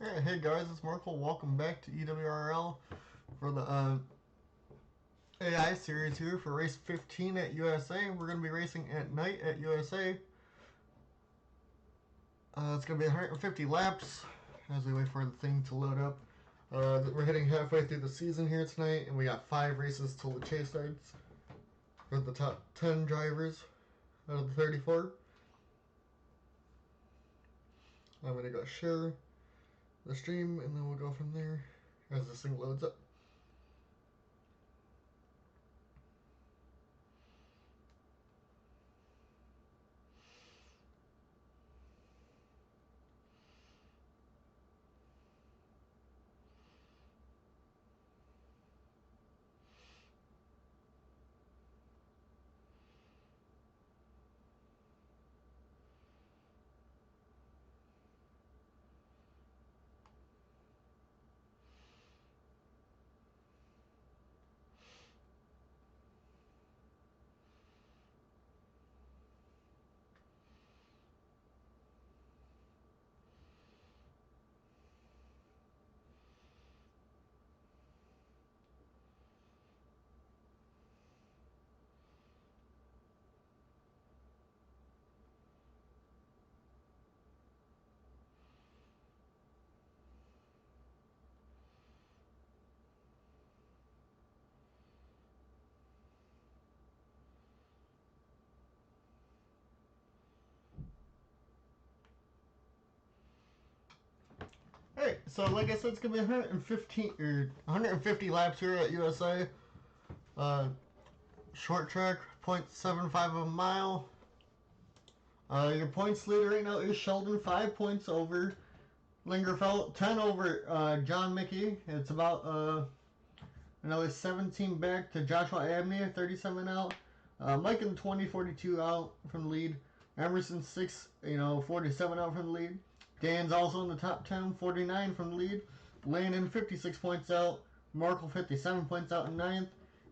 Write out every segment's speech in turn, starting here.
Alright, hey guys, it's Markel. Welcome back to EWRL for the AI series here for race 15 at USA. We're going to be racing at night at USA. It's going to be 150 laps as we wait for the thing to load up. We're heading halfway through the season here tonight, and we got 5 races till the chase starts for the top 10 drivers out of the 34. I'm going to go share the stream, and then we'll go from there as this thing loads up. Alright, so like I said, it's going to be 150 laps here at USA. Short track, 0.75 of a mile. Your points leader right now is Sheldon, 5 points over Lingerfelt, 10 over Jon Mickey. It's about another 17 back to Jousha Abney, 37 out. Mike in 20, 42 out from the lead. Emerson 6, 47 out from the lead. Dan's also in the top 10, 49 from the lead. Landen 56 points out. Markel 57 points out in 9th.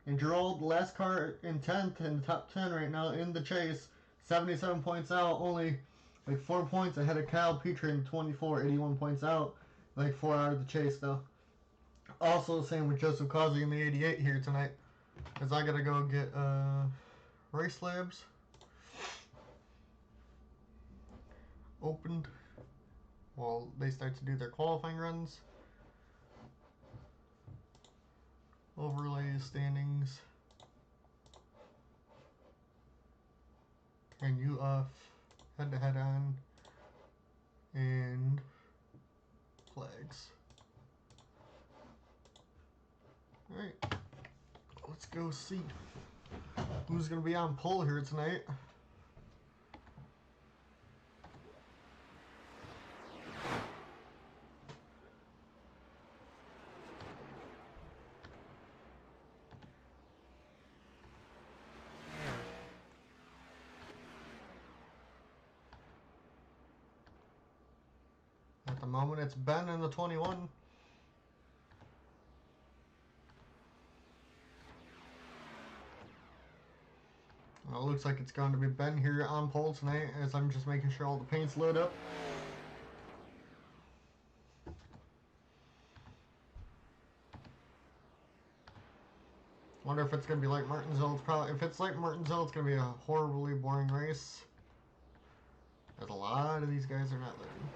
And Gerald, the last car, in 10th in the top 10 right now in the chase. 77 points out, only like 4 points ahead of Kyle Petrie in 24, 81 points out. Like 4 out of the chase though. Also the same with Joseph Causey in the 88 here tonight. Because I gotta go get race labs opened while they start to do their qualifying runs. Overlay standings. Turn you off. Head to head on. And flags. Alright. Let's go see who's going to be on pole here tonight. At the moment, it's Ben in the 21. Well, it looks like it's going to be Ben here on pole tonight, as I'm just making sure all the paints load up. Wonder if it's going to be like Martinsville. It's probably, if it's like Martinsville, it's going to be a horribly boring race. As a lot of these guys are not loading.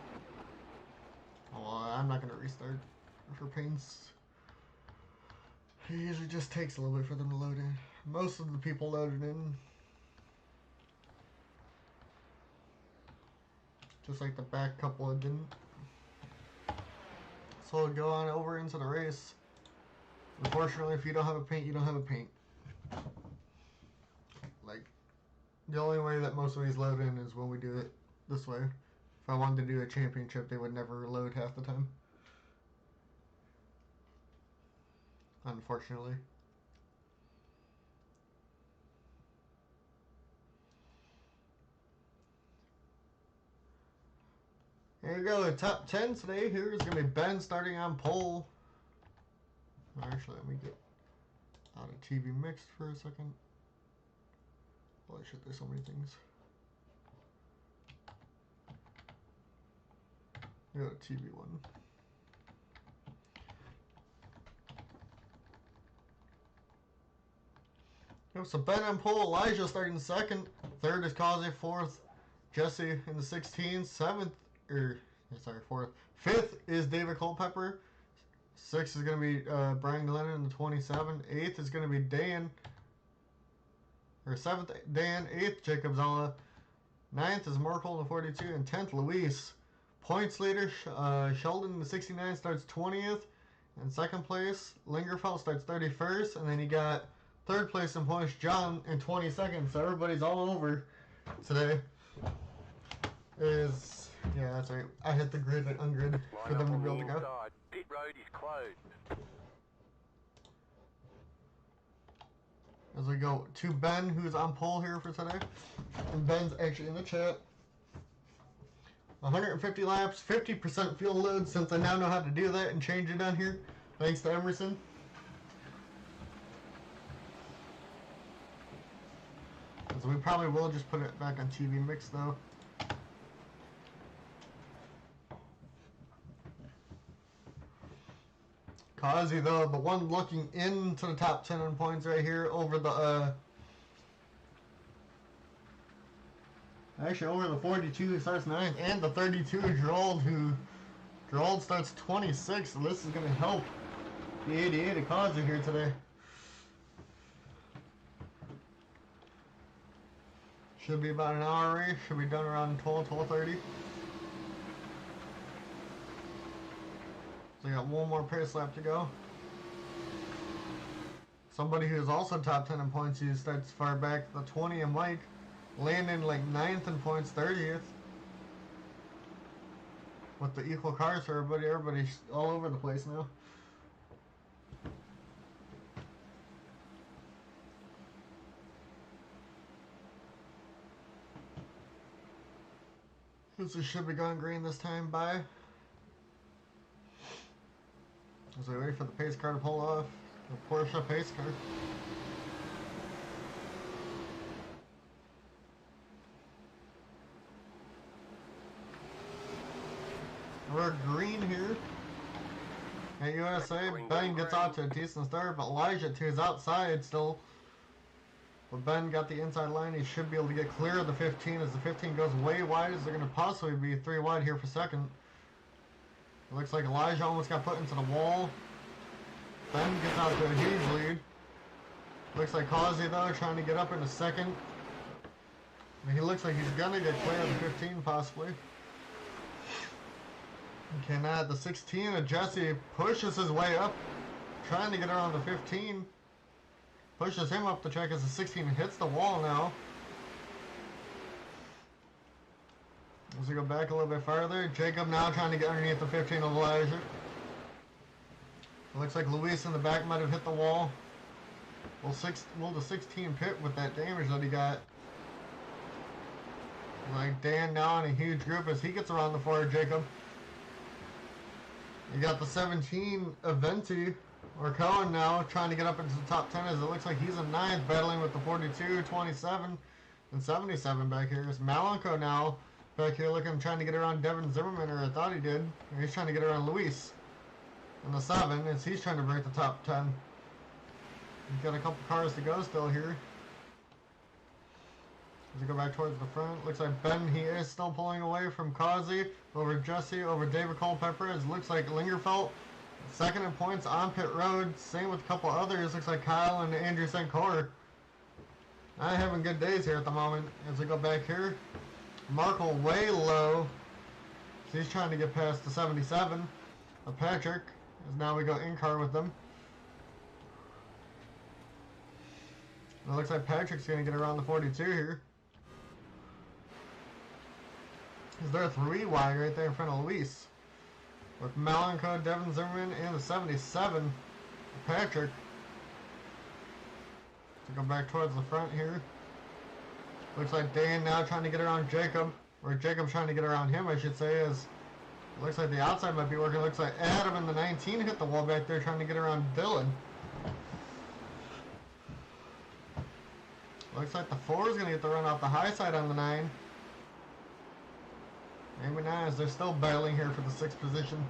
Oh, well, I'm not going to restart for paints. It usually just takes a little bit for them to load in. Most of the people loaded in. Just like the back couple that didn't. So we'll go on over into the race. Unfortunately, if you don't have a paint, you don't have a paint. Like, the only way that most of these load in is when we do it this way. If I wanted to do a championship, they would never load half the time. Unfortunately. Here we go, the top 10 today. Here is going to be Ben starting on pole. Actually, let me get out of TV mixed for a second. Holy shit, there's so many things. Go to TV1. So Ben on pole, Elijah starting second. Third is Causey. Fourth, Jesse in the 16. Fourth. Fifth is David Culpepper. Sixth is going to be Brian Glennon in the 27. Eighth is going to be Dan. Seventh, Dan. Eighth, Jacob Szala. Ninth is Markel in the 42. And 10th, Luis. Points leader, Sheldon in the 69 starts 20th. In second place, Lingerfelt starts 31st. And then you got third place in points, Jon in 22nd. So everybody's all over today. Yeah, that's right. I hit the grid and ungrid for them to be able to go. Pit road is closed. As we go to Ben, who's on pole here for today. And Ben's actually in the chat. 150 laps, 50% fuel load, since I now know how to do that and change it on here. Thanks to Emerson. So we probably will just put it back on TV mix though. Causey though, the one looking into the top 10 on points right here over the actually over the 42 who starts 9th and the 32 Gerald starts 26th, so this is going to help the 88 of Causey here today. Should be about an hour race, should be done around 12:30. So we got one more pace lap to go. Somebody who's also top 10 in points, who starts far back, the 20 and Mike. Landen like 9th in points, 30th. With the equal cars for everybody. Everybody's all over the place now. This should be going green this time by. As we wait for the pace car to pull off. The Porsche pace car. We're green here at USA. Ben gets out to a decent start, but Elijah too is outside still. But Ben got the inside line. He should be able to get clear of the 15 as the 15 goes way wide, as they're going to possibly be 3 wide here for second. It looks like Elijah almost got put into the wall. Ben gets out to a huge lead. Looks like Causey though trying to get up into second. He looks like he's going to get clear of the 15 possibly. Okay, now at the 16, Jesse pushes his way up, trying to get around the 15. Pushes him up the track as the 16 hits the wall now. As we go back a little bit farther, Jacob now trying to get underneath the 15 of Elijah. It looks like Luis in the back might have hit the wall. Will the 16 pit with that damage that he got? Like Dan now in a huge group as he gets around the 4 of Jacob. You got the 17 Aventi, or Coen now, trying to get up into the top 10 as it looks like he's in 9th, battling with the 42, 27, and 77 back here. It's Malenko now back here trying to get around Devin Zimmerman, or I thought he did. And he's trying to get around Luis in the 7 as he's trying to break the top 10. He's got a couple cars to go still here. As we go back towards the front, looks like Ben, he is still pulling away from Causey, over Jesse, over David Culpepper. It looks like Lingerfelt, second in points on pit road. Same with a couple others. Looks like Kyle and Andrew St. Clair. Not having good days here at the moment. As we go back here, Markel way low. So he's trying to get past the 77 of Patrick. As now we go in car with them. And it looks like Patrick's going to get around the 42 here. Is there a 3 wide right there in front of Luis? With Malenko, Devin Zimmerman, and the 77, Patrick. To go back towards the front here. Looks like Dan now trying to get around Jacob. Or Jacob's trying to get around him, I should say. As it looks like the outside might be working. Looks like Adam in the 19 hit the wall back there trying to get around Dylan. Looks like the 4 is going to get the run off the high side on the 9. Maybe not, as they're still battling here for the 6th position.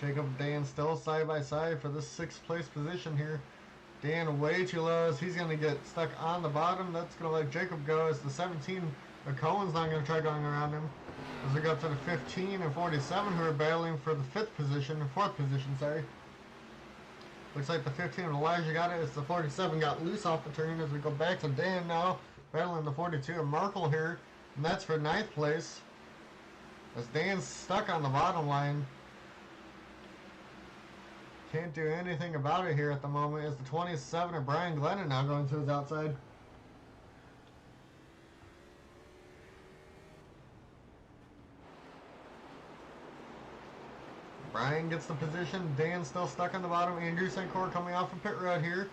Jacob and Dan still side by side for this 6th place position here. Dan way too low as he's going to get stuck on the bottom. That's going to let Jacob go as the 17. Coen's not going to try going around him. As we go up to the 15 and 47 who are battling for the 4th position, sorry. Looks like the 15 and Elijah got it as the 47 got loose off the turn as we go back to Dan now. Battling the 42 and Markel here. And that's for 9th place. As Dan's stuck on the bottom line. Can't do anything about it here at the moment as the 27 of Brian Glennon now going to his outside. Brian gets the position. Dan still stuck on the bottom. Andrew St. Clair coming off of pit road here.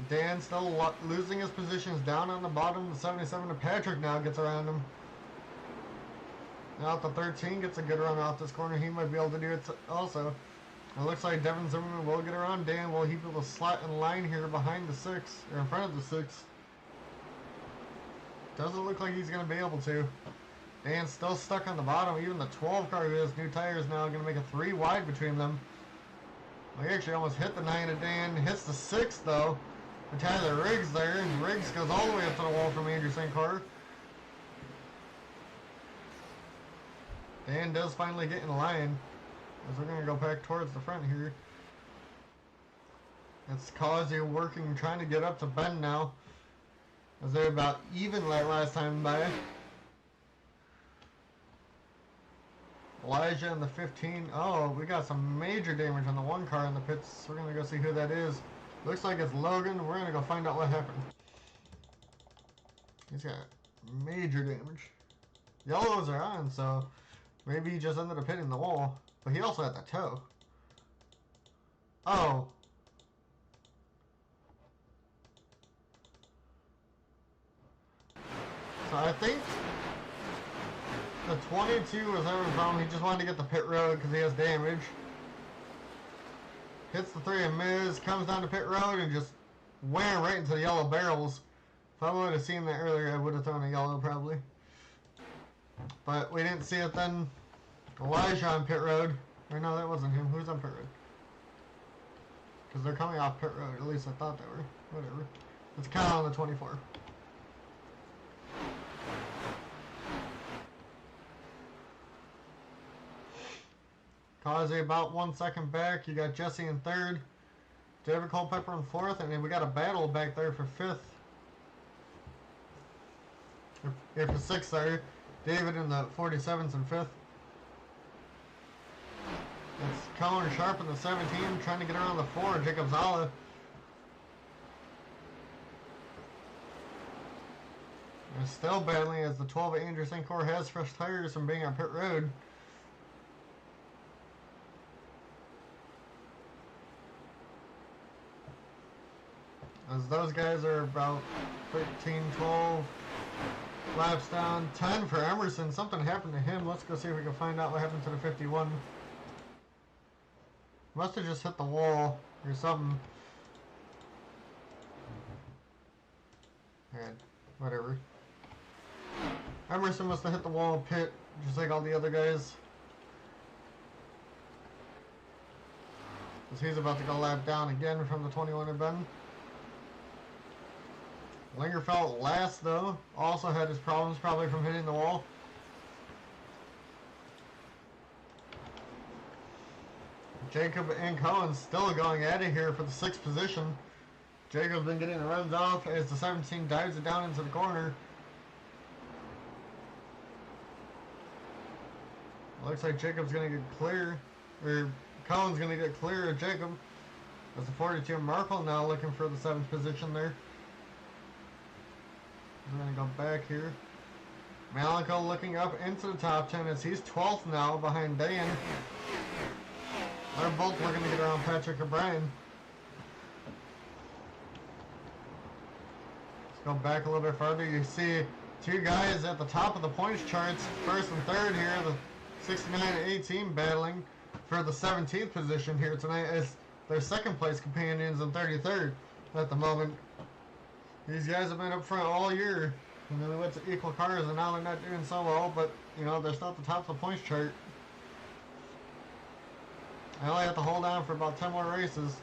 Dan still losing his positions down on the bottom. The 77 of Patrick now gets around him. Now the 13 gets a good run off this corner. He might be able to do it also. It looks like Devin Zimmerman will get around Dan. Will he be able to slot in line here behind the 6 or in front of the 6? Doesn't look like he's going to be able to. Dan's still stuck on the bottom. Even the 12 car who has new tires now going to make a 3 wide between them. He actually almost hit the 9 of Dan. Hits the 6 though. The Tyler Riggs there. And Riggs goes all the way up to the wall from Andrew St. Clair. Dan does finally get in line. As we're going to go back towards the front here. It's Causey working, trying to get up to Ben now. As they're about even like last time by. Elijah in the 15. Oh, we got some major damage on the 1 car in the pits. We're going to go see who that is. Looks like it's Logan. We're going to go find out what happened. He's got major damage. Yellows are on, so maybe he just ended up hitting the wall. But he also had the toe. Oh. So I think the 22 was having a problem. He just wanted to get the pit road because he has damage. Hits the 3 of Miz, comes down to pit road and just went right into the yellow barrels. If I would have seen that earlier, I would have thrown a yellow probably. But we didn't see it then. Elijah on pit road. Or no, that wasn't him. Who's on pit road? Because they're coming off pit road. At least I thought they were. Whatever. It's Kyle on the 24. Causey about 1 second back. You got Jesse in 3rd. David Culpepper in 4th. And then we got a battle back there for 5th. Or for 6th, sorry. David in the 47's in 5th. It's Coen Sharp in the 17, trying to get around the 4, Jacob Szala. They're still battling as the 12 of Andrew St. Clair has fresh tires from being on pit road. As those guys are about 13, 12 laps down. 10 for Emerson. Something happened to him. Let's go see if we can find out what happened to the 51. Must have just hit the wall or something. Alright, whatever. Emerson must have hit the wall pit just like all the other guys. Because he's about to go lap down again from the 21 of Ben. Lingerfelt last though. Also had his problems probably from hitting the wall. Jacob and Coen still going at it here for the 6th position. Jacob's been getting the runs off as the 17 dives it down into the corner. Looks like Jacob's going to get clear, or Coen's going to get clear of Jacob. As the 42 Markel now looking for the 7th position there. We're going to go back here. Malico looking up into the top 10 as he's 12th now behind Dan. They're both looking to get around Patrick and Brian. Let's go back a little bit further. You see 2 guys at the top of the points charts, 1st and 3rd here, the 69 and 18 battling for the 17th position here tonight as their 2nd place companions and 33rd at the moment. These guys have been up front all year. And then they went to equal cars and now they're not doing so well, but you know, they're still at the top of the points chart. I only have to hold on for about 10 more races.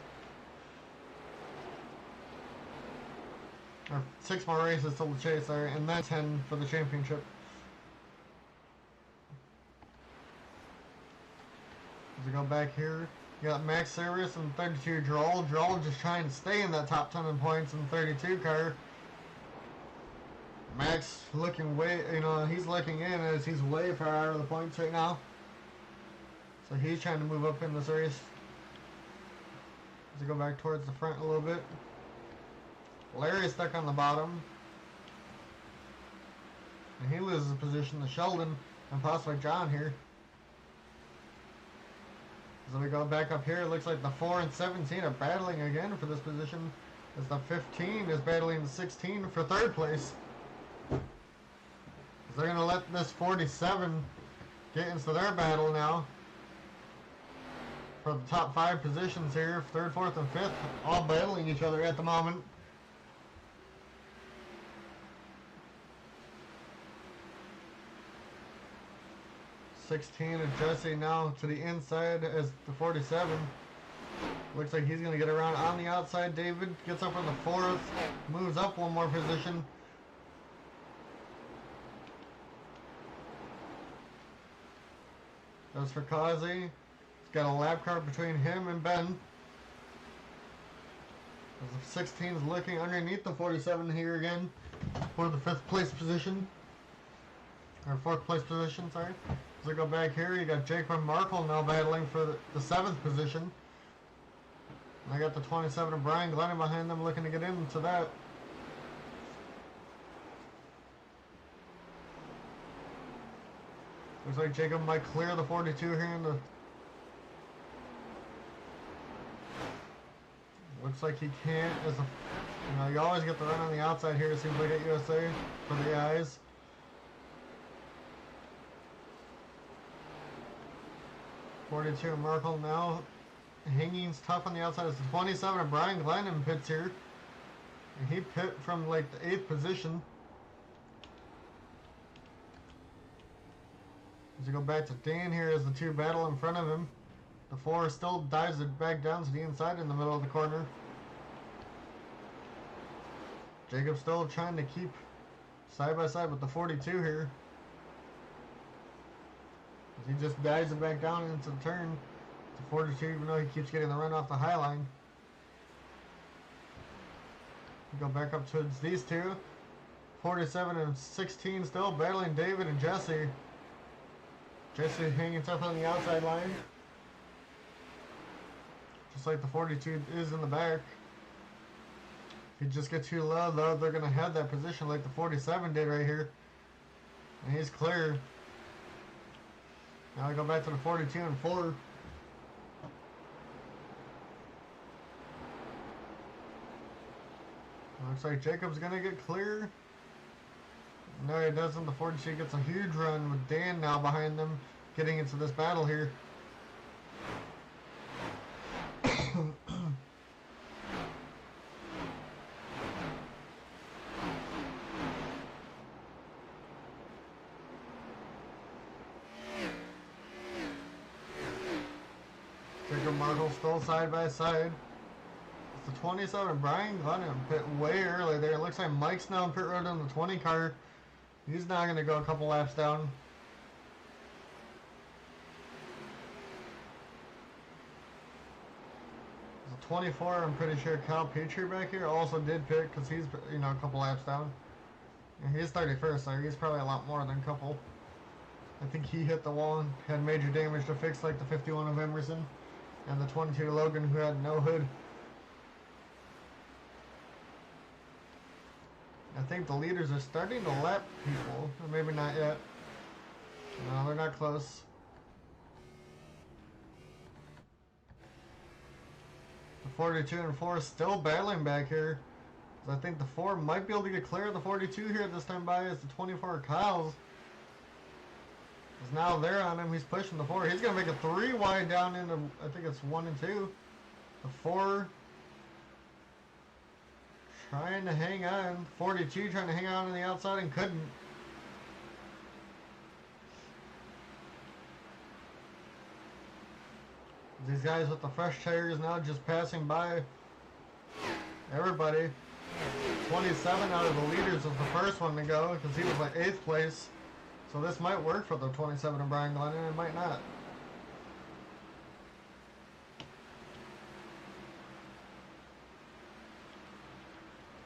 Or 6 more races till the chase there, and then 10 for the championship. As we go back here, you got Max Service and 32 Droll. Droll just trying to stay in that top 10 in points in the 32 car. Max looking way, he's looking in as he's way far out of the points right now. So he's trying to move up in this race. As we go back towards the front a little bit. Larry's stuck on the bottom. And he loses a position to Sheldon and possibly Jon here. As we go back up here, it looks like the 4 and 17 are battling again for this position. As the 15 is battling the 16 for 3rd place. They're going to let this 47 get into their battle now. For the top 5 positions here, 3rd, 4th, and 5th, all battling each other at the moment. '16 of Jesse now to the inside as the 47. Looks like he's going to get around on the outside. David gets up on the 4th, moves up 1 more position. As for causey, he's got a lap car between him and Ben. As the 16 is looking underneath the 47 here again for the 5th place position. Or 4th place position, sorry. As we go back here, you got Jake and Markel now battling for the 7th position. And I got the 27 of Brian Glennon behind them looking to get into that. Looks like Jacob might clear the 42 here in the... Looks like he can't as a... you always get the run on the outside here, it seems like at USA for the eyes. .42 Markel now hanging tough on the outside as the 27 of Brian Glennon pits here. And he pit from like the 8th position. As you go back to Dan here as the 2 battle in front of him. The 4 still dives it back down to the inside in the middle of the corner. Jacob still trying to keep side by side with the 42 here. As he just dives it back down into the turn to 42 even though he keeps getting the run off the high line. We go back up towards these 2. 47 and 16 still battling David and Jesse. Jesse hanging tough on the outside line. Just like the 42 is in the back. If you just get too low though, they're going to have that position like the 47 did right here. And he's clear. Now we go back to the 42 and 4. Looks like Jacob's going to get clear. No, he doesn't. The 42 gets a huge run with Dan now behind them, getting into this battle here. Jacob Markel still side by side. It's the 27 Brian Glennon pit way early there. It looks like Mike's now in pit road on the 20 car. He's now going to go a couple laps down. The 24, I'm pretty sure Kyle Petrie back here also did pit because he's, a couple laps down. And he's 31st, so he's probably a lot more than a couple. I think he hit the wall and had major damage to fix, like the 51 of Emerson and the 22 Logan who had no hood. I think the leaders are starting to lap people, or maybe not yet. No, they're not close. The 42 and 4 is still battling back here. I think the 4 might be able to get clear of the 42 here this time by as the 24 Kyle's. Is now there on him, he's pushing the 4. He's going to make a 3 wide down into, I think it's 1 and 2. The 4... trying to hang on. 42 trying to hang on the outside and couldn't. These guys with the fresh tires now just passing by everybody. 27 out of the leaders was the first one to go because he was like 8th place. So this might work for the 27 of Brian Glennon. It might not.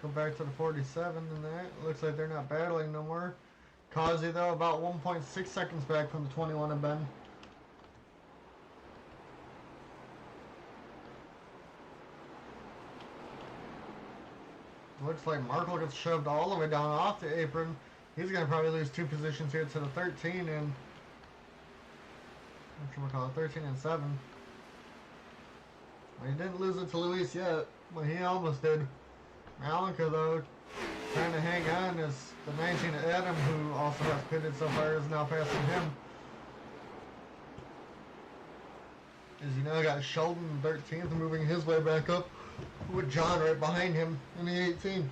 Go back to the 47 and that. Looks like they're not battling no more. Causey though about 1.6 seconds back from the 21 of Ben. Looks like Markel gets shoved all the way down off the apron. He's going to probably lose 2 positions here to the 13 and... what should we call it? 13 and 7. Well, he didn't lose it to Luis yet, but he almost did. Malika, though, trying to hang on as the 19 of Adam, who also has pitted so far, is now passing him. As you know, got Sheldon 13th moving his way back up with Jon right behind him in the 18.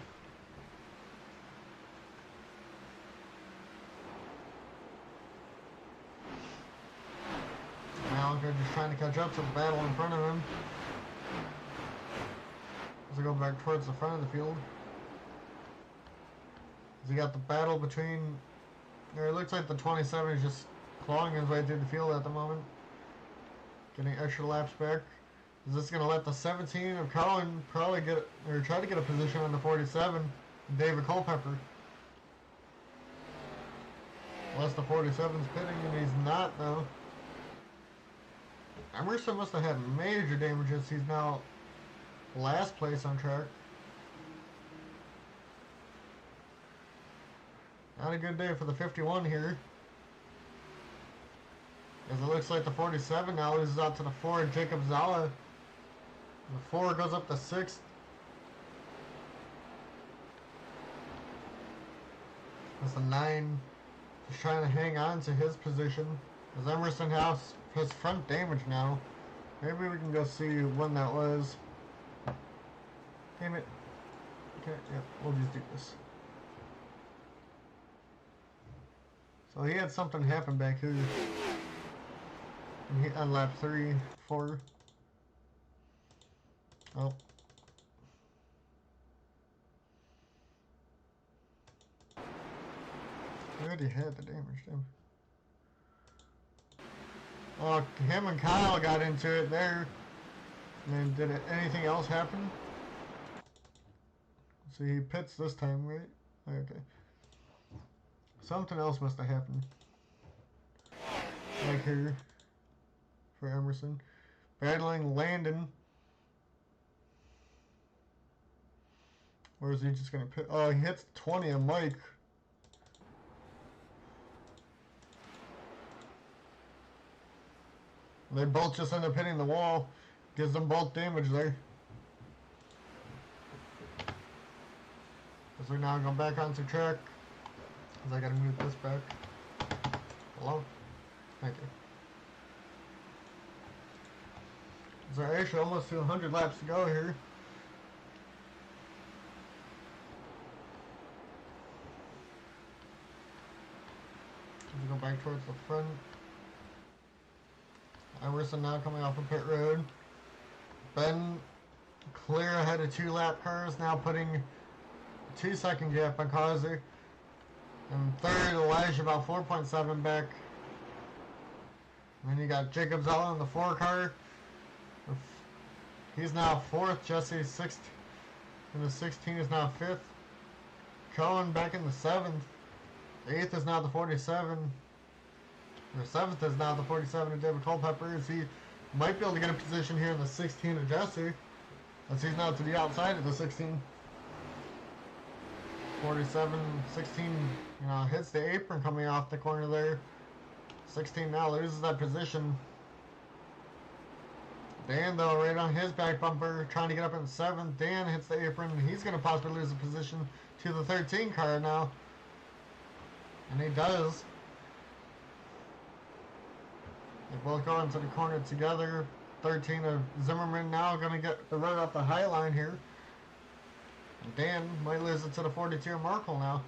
Malika just trying to catch up to the battle in front of him. As I go back towards the front of the field. As you got the battle between... it looks like the 27 is just clawing his way through the field at the moment. Getting extra laps back. Is this going to let the 17 of Coen probably get, or try to get a position on the 47, David Culpepper? Unless the 47's pitting, and he's not, though. Emerson must have had major damages. He's now last place on track. Not a good day for the 51 here. As it looks like the 47 now loses out to the 4, Jacob Szala. The 4 goes up to 6th. That's the 9 just trying to hang on to his position. As Emerson has front damage now. Maybe we can go see when that was. Damn it. Okay, yeah, we'll just do this. So he had something happen back here. On lap 3, 4. Oh. We already had the damage, damn. Oh, him and Kyle got into it there. And then did anything else happen? So he pits this time, right? Okay. Something else must have happened. Like here. For Emerson. Battling Landen. Or is he just going to pit? Oh, he hits 20 on Mike. They both just end up hitting the wall. Gives them both damage there. As we now go back onto track. Because I got to move this back. Hello? Thank you. So actually almost to 100 laps to go here. Let's go back towards the front. Emerson now coming off of pit road. Ben clear ahead of 2 lap cars, now putting a 2-second gap on Causey. And third, Elijah about 4.7 back. And then you got Jacob Szala in the 4 car. He's now 4th. Jesse 6th. And the 16 is now 5th. Coen back in the 7th. 8th is now the 47. The 7th is now the 47 of David Culpepper. As he might be able to get a position here in the 16 of Jesse. As he's now to the outside of the 16. 47, 16, you know, hits the apron coming off the corner there. 16 now loses that position. Dan, though, right on his back bumper, trying to get up in 7th. Dan hits the apron. He's going to possibly lose a position to the 13 car now. And he does. They both go into the corner together. 13 of Zimmerman now going to get the run off the high line here. And Dan might lose it to the 42 of Markel now.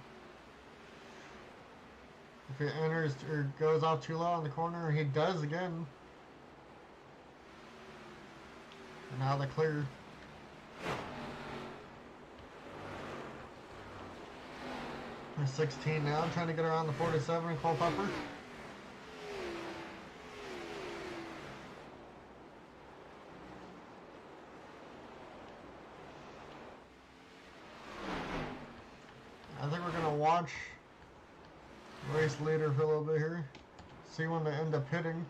If he enters or goes off too low on the corner, he does again. Now the clear. We're 16 now, trying to get around the 47 and Culpepper. I think we're gonna watch race leader for a little bit here. See when they end up hitting.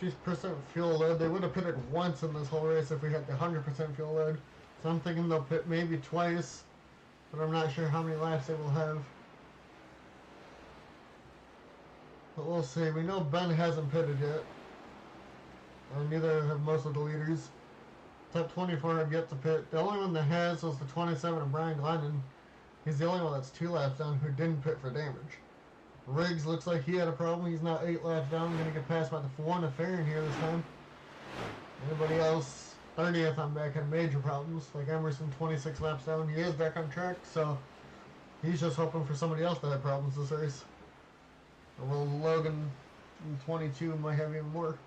50% fuel load. They would have pitted once in this whole race if we had the 100% fuel load. So I'm thinking they'll pit maybe twice, but I'm not sure how many laps they will have. But we'll see. We know Ben hasn't pitted yet. Or neither have most of the leaders. Top 24 have yet to pit. The only one that has was the 27 of Brian Glennon. He's the only one that's 2 laps down who didn't pit for damage. Riggs looks like he had a problem. He's now 8 laps down. Going to get passed by the one of Faron here this time. Anybody else? 30th on back had major problems. Like Emerson, 26 laps down. He is back on track, so he's just hoping for somebody else to have problems this race. Or well, Logan in 22 might have even more.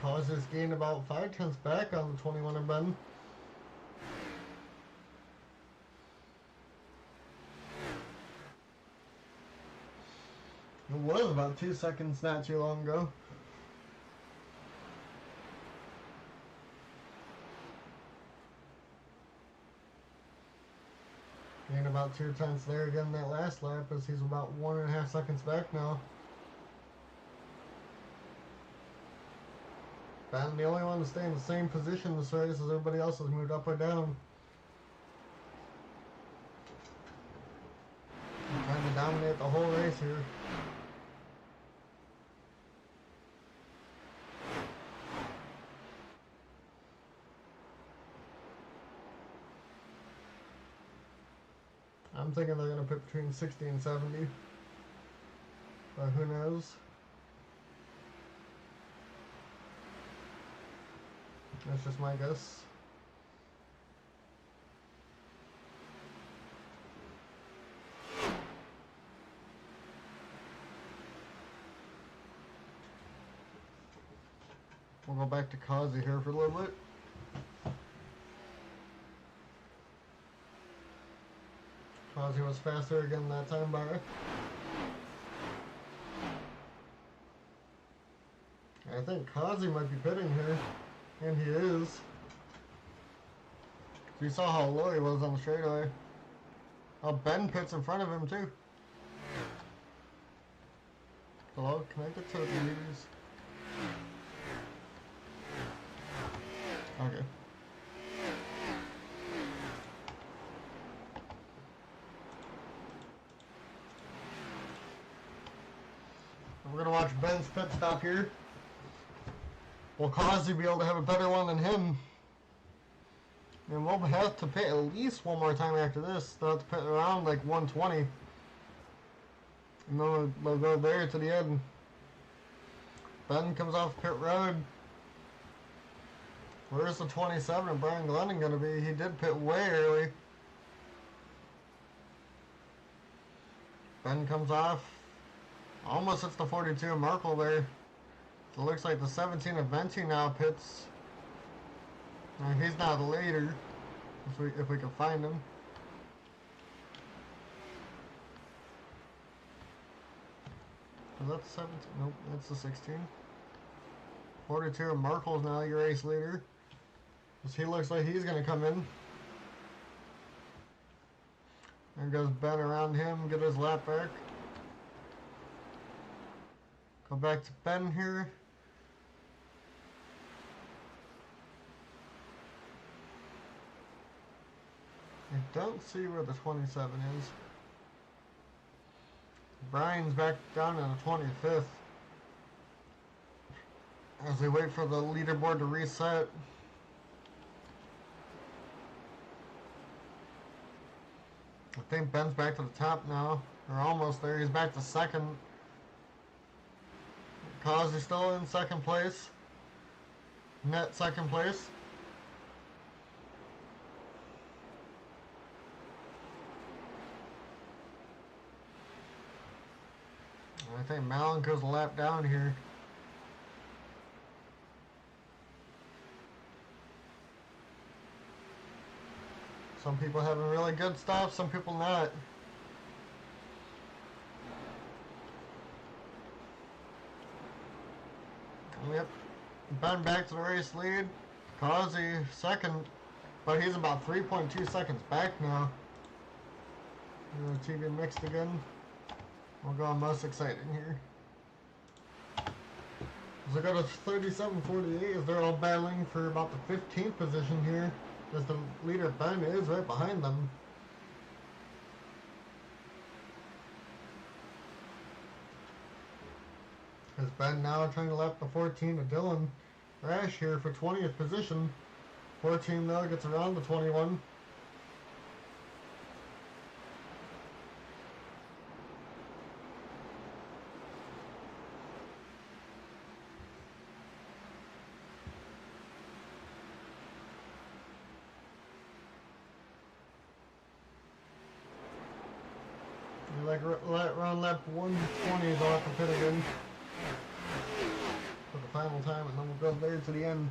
Causey's gained about 5/10 back on the 21 of Ben. It was about 2 seconds not too long ago. Gained about 2/10 there again that last lap as he's about 1.5 seconds back now. Ben, the only one to stay in the same position this race as everybody else has moved up or down. I'm trying to dominate the whole race here. I'm thinking they're going to pit between 60 and 70. But who knows? That's just my guess. We'll go back to Causey here for a little bit. Causey was faster again that time by. I think Causey might be pitting here. And he is. You saw how low he was on the straightaway. Oh, Ben pits in front of him too. Hello, can I get to the leaders? Okay. We're gonna watch Ben's pit stop here. Will Causey be able to have a better one than him? And we'll have to pit at least one more time after this. They'll have to pit around like 120. And then they'll go there to the end. Ben comes off pit road. Where's the 27 of Brian Glennon going to be? He did pit way early. Ben comes off. Almost hits the 42 of Markel there. It looks like the 17 of Venti now pits. He's now the leader, if we can find him. Is that the 17? Nope, that's the 16. 42 of Markel's now your race leader. He looks like he's going to come in. There goes Ben around him, get his lap back. Go back to Ben here. I don't see where the 27 is. Brian's back down in the 25th. as we wait for the leaderboard to reset. I think Ben's back to the top now, or almost there. He's back to second. Causey still in second place. Net second place. I think Malin goes a lap down here. Some people having really good stuff, some people not. Yep. Ben back to the race lead. Causey second, but he's about 3.2 seconds back now. The TV mixed again. We'll go on most exciting here. So I got a 37.48 as they're all battling for about the 15th position here. As the leader Ben is right behind them. As Ben now trying to lap the 14 of Dylan Rash here for 20th position. 14 though gets around the 21. Like around lap 120 is off the pit again for the final time, and then we'll go there to the end.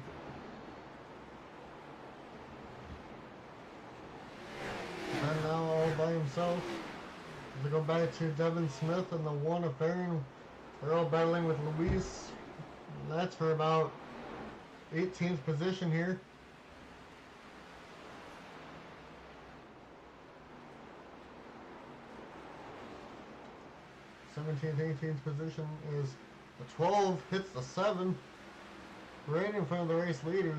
And now all by himself. As we go back to Devin Smith and the one of Faron, they're all battling with Luis. And that's for about 18th position here. 17th, 18th position is the 12, hits the 7, right in front of the race leader.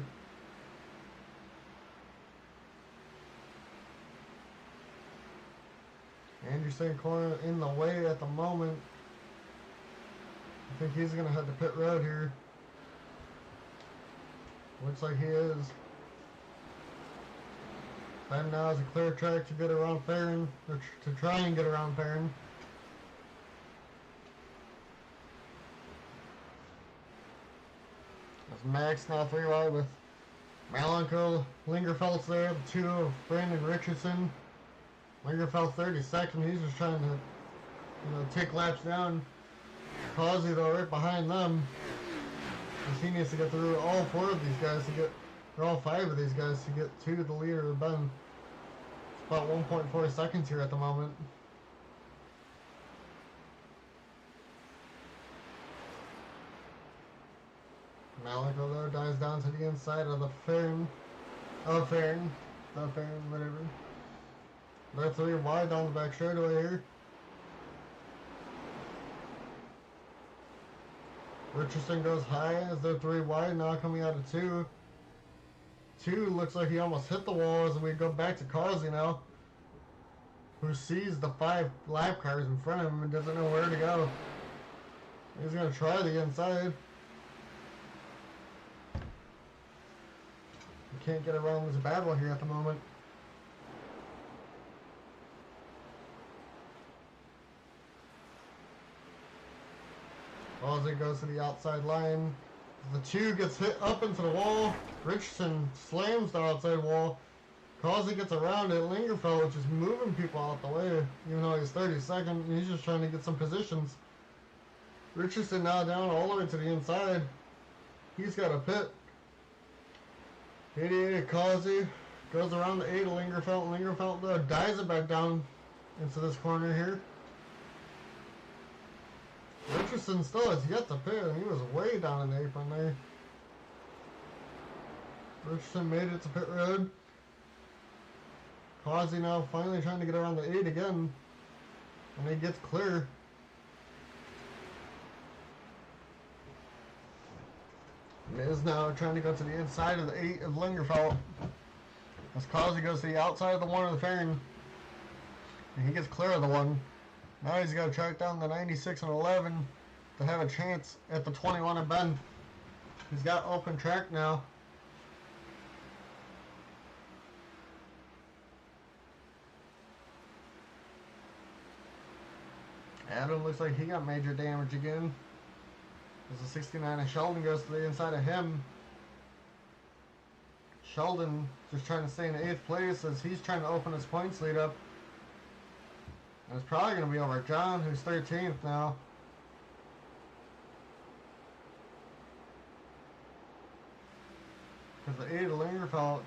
Anderson corner in the way at the moment. I think he's going to head to pit road here. Looks like he is. Ben now has a clear track to get around Faron, or to try and get around Faron. Max now 3 wide with Malenko. Lingerfelt's there, the 2 of Brandon Ritchison. Lingerfelt 32nd. He's just trying to, take laps down. Causey though right behind them. He needs to get through all 4 of these guys to get, or all 5 of these guys to get to the leader of Ben. It's about 1.4 seconds here at the moment. Malenko though dives down to the inside of the Faron. Whatever. They're 3 wide down the back straightaway here. Richardson goes high as they're 3 wide now coming out of 2. 2 looks like he almost hit the wall as we go back to Causey now, who sees the 5 lap cars in front of him and doesn't know where to go. He's going to try the inside. Can't get around this battle here at the moment. Causey goes to the outside line. The 2 gets hit up into the wall. Richardson slams the outside wall. Causey gets around it. Lingerfelt just moving people out the way, even though he's 32nd. He's just trying to get some positions. Richardson now down all the way to the inside. He's got a pit. 88 Causey goes around the 8 of Lingerfelt. Lingerfelt though dives it back down into this corner here. Richardson still has yet to pit, and he was way down in the apron there. Richardson made it to pit road. Causey now finally trying to get around the 8 again, and he gets clear. Miz now trying to go to the inside of the 8 of Lingerfelt. As Causey goes to the outside of the 1 of the Faron. And he gets clear of the 1. Now he's got to track down the 96 and 11 to have a chance at the 21 of Ben. He's got open track now. Adam looks like he got major damage again. There's a 69 and Sheldon goes to the inside of him. Sheldon just trying to stay in 8th place as he's trying to open his points lead up. And it's probably going to be over Jon, who's 13th now. Because the 8 of Lingerfelt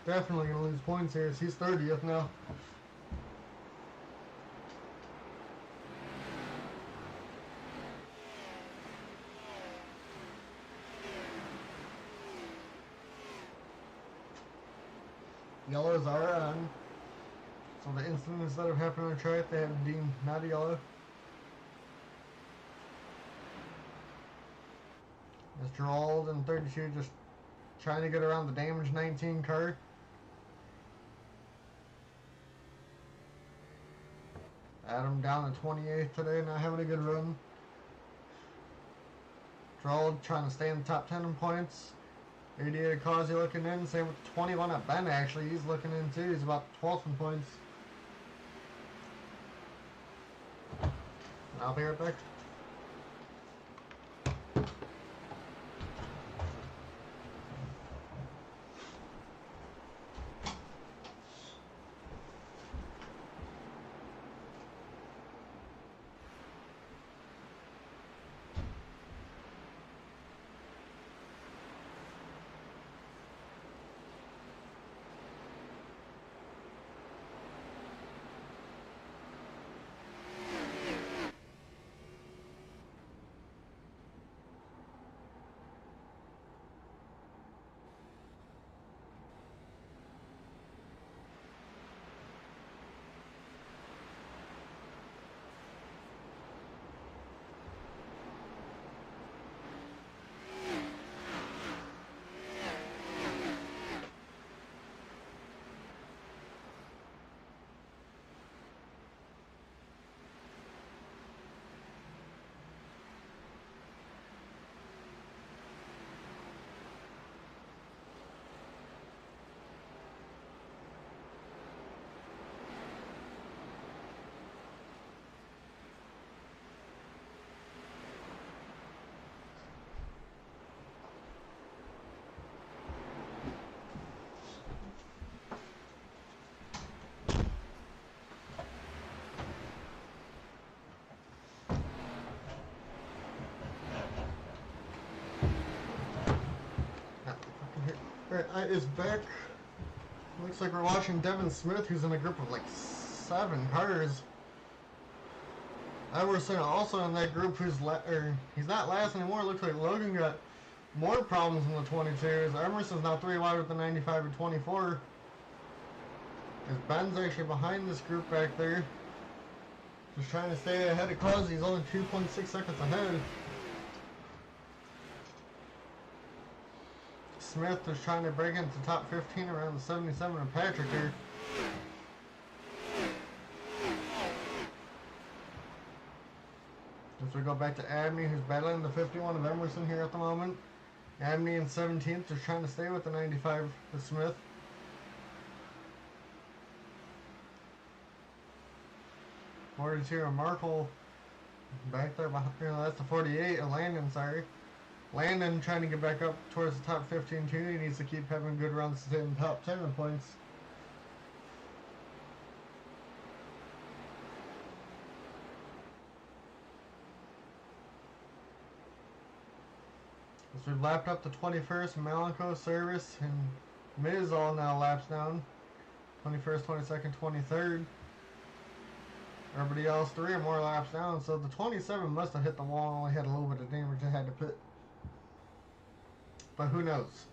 definitely going to lose points here as he's 30th now. Yellows are on. So the incidents that have happened on the track, they have deemed not a yellow. As Gerald in 32 just trying to get around the damaged 19 car. Adam down to 28th today, not having a good run. Gerald trying to stay in the top 10 in points. 88 causey looking in, same with 21 at Ben actually, he's looking in too, he's about 12th in points. I'll be right back. Alright, is back. Looks like we're watching Devin Smith, who's in a group of like 7 cars. Emerson also in that group, who's he's not last anymore. Looks like Logan got more problems in the 22s. Emerson's now 3 wide with the 95 and 24. As Ben's actually behind this group back there. Just trying to stay ahead of causey. He's only 2.6 seconds ahead. Smith is trying to break into top 15 around the 77 of Patrick here. As we go back to Abney, who's battling the 51 of Emerson here at the moment. Abney in 17th, just trying to stay with the 95 with Smith. Orders here of Markel back there behind, that's the 48 of Landen, sorry. Landen trying to get back up towards the top 15 too. He needs to keep having good runs to stay in the top 10 in points. As we've lapped up the 21st, Malenko, Service, and Miz all now laps down. 21st, 22nd, 23rd. Everybody else 3 or more laps down. So the 27 must have hit the wall and only had a little bit of damage they had to put. But who knows?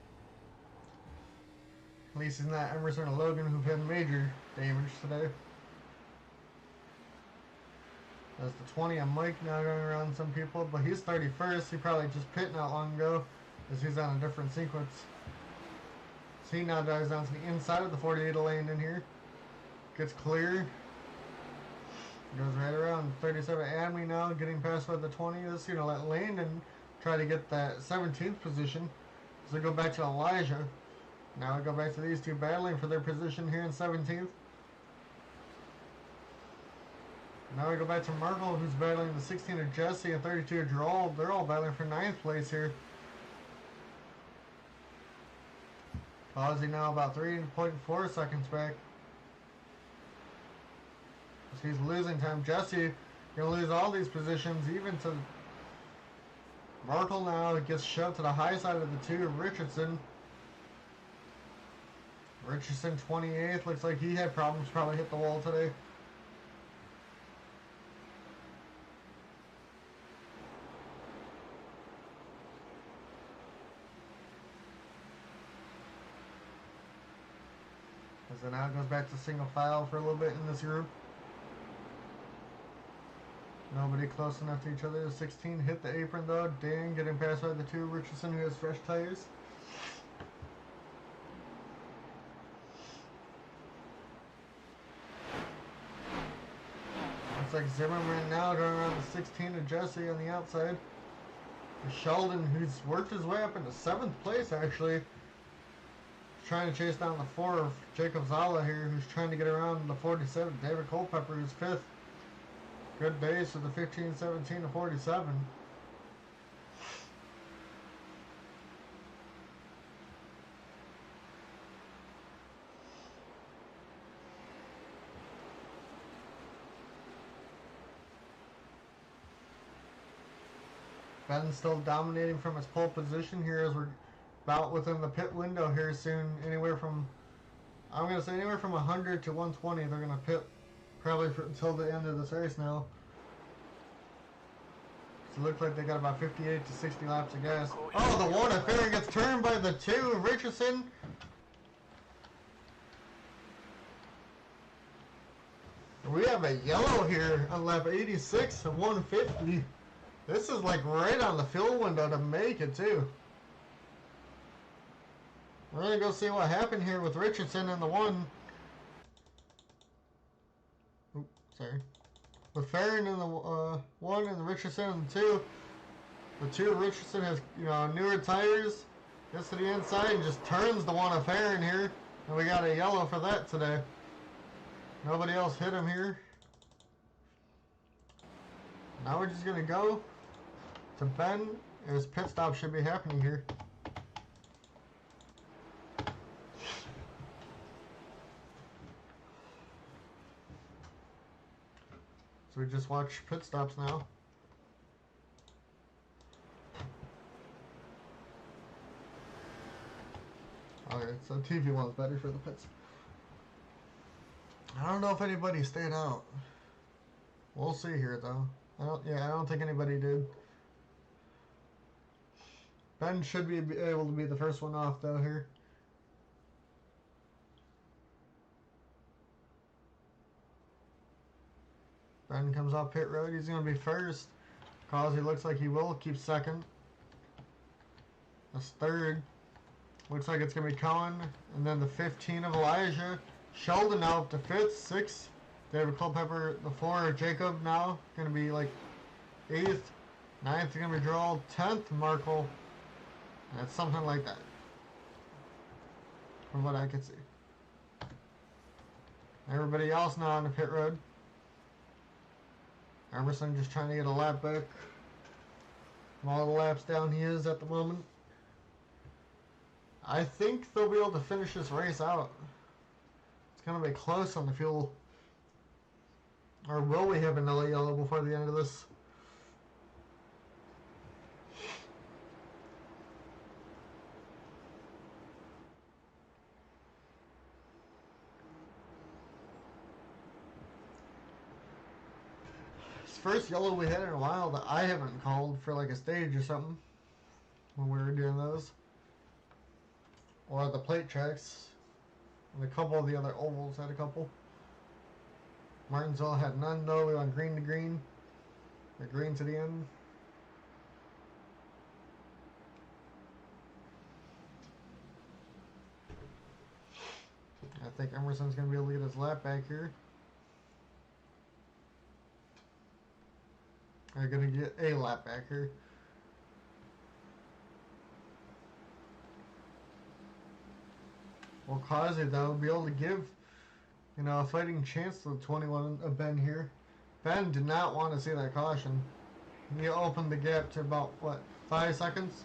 At least it's not Emerson or Logan who've had major damage today. That's the 20 of Mike now going around some people, but he's 31st. He probably just pit not long ago as he's on a different sequence. So he now dives down to the inside of the 48 of Landen here. Gets clear. Goes right around 37 Abney now, getting past by the 20. This is going to let Landen try to get that 17th position. So we go back to Elijah. Now we go back to these two battling for their position here in 17th. Now we go back to Markel, who's battling the 16 of Jesse and 32 of Gerald. They're all battling for 9th place here. Causey now about 3.4 seconds back. So he's losing time. Jesse gonna lose all these positions, even to Markel now. Gets shoved to the high side of the 2 of Ritchison. Ritchison 28th. Looks like he had problems, probably hit the wall today. So now it goes back to single file for a little bit in this group. Nobody close enough to each other. 16 hit the apron though. Dan getting past by the 2 of Richardson, who has fresh tires. Looks like Zimmerman now going around the 16 of Jesse on the outside. Sheldon, who's worked his way up into 7th place actually. Trying to chase down the 4 of Jacob Szala here, who's trying to get around the 47. David Culpepper, who's 5th. Good days for the 15, 17 to 47. Ben's still dominating from his pole position here as we're about within the pit window here soon. Anywhere from, I'm going to say anywhere from 100 to 120 they're going to pit probably until the end of this race now. So it looks like they got about 58 to 60 laps of gas. Oh, the one of Faron gets turned by the 2 of Richardson. We have a yellow here on lap 86 of 150. This is like right on the fuel window to make it too. We're going to go see what happened here with Richardson in the 1. Oops, sorry. With Faron in the 1 and Richardson in the 2. The 2 Richardson has, newer tires. Gets to the inside and just turns the 1 of Faron here. And we got a yellow for that today. Nobody else hit him here. Now we're just going to go to Ben. His pit stop should be happening here. So we just watch pit stops now. Okay, so TV one's better for the pits. I don't know if anybody stayed out. We'll see here though. I don't think anybody did. Ben should be able to be the first one off though here. Ben comes off pit road. He's going to be first. Causey looks like he will keep second. That's third. Looks like it's going to be Coen. And then the 15 of Elijah. Sheldon now up to 5th. 6th. David Culpepper, the 4. Jacob now going to be like 8th. 9th is going to be Gerald. 10th, Markel. And it's something like that. From what I can see. Everybody else now on the pit road. Emerson just trying to get a lap back from all the laps down he is at the moment. I think they'll be able to finish this race out. It's going to be close on the fuel. Or will we have another yellow before the end of this? First yellow we had in a while that I haven't called for like a stage or something when we were doing those, or the plate tracks, and a couple of the other ovals had a couple. Martinsville had none though. We went green to green, or green to the end. I think Emerson's going to be able to get his lap back here. They're going to get a lap back here. Will Causey, though, be able to give, you know, a fighting chance to the 21 of Ben here. Ben did not want to see that caution. He opened the gap to about, what, 5 seconds?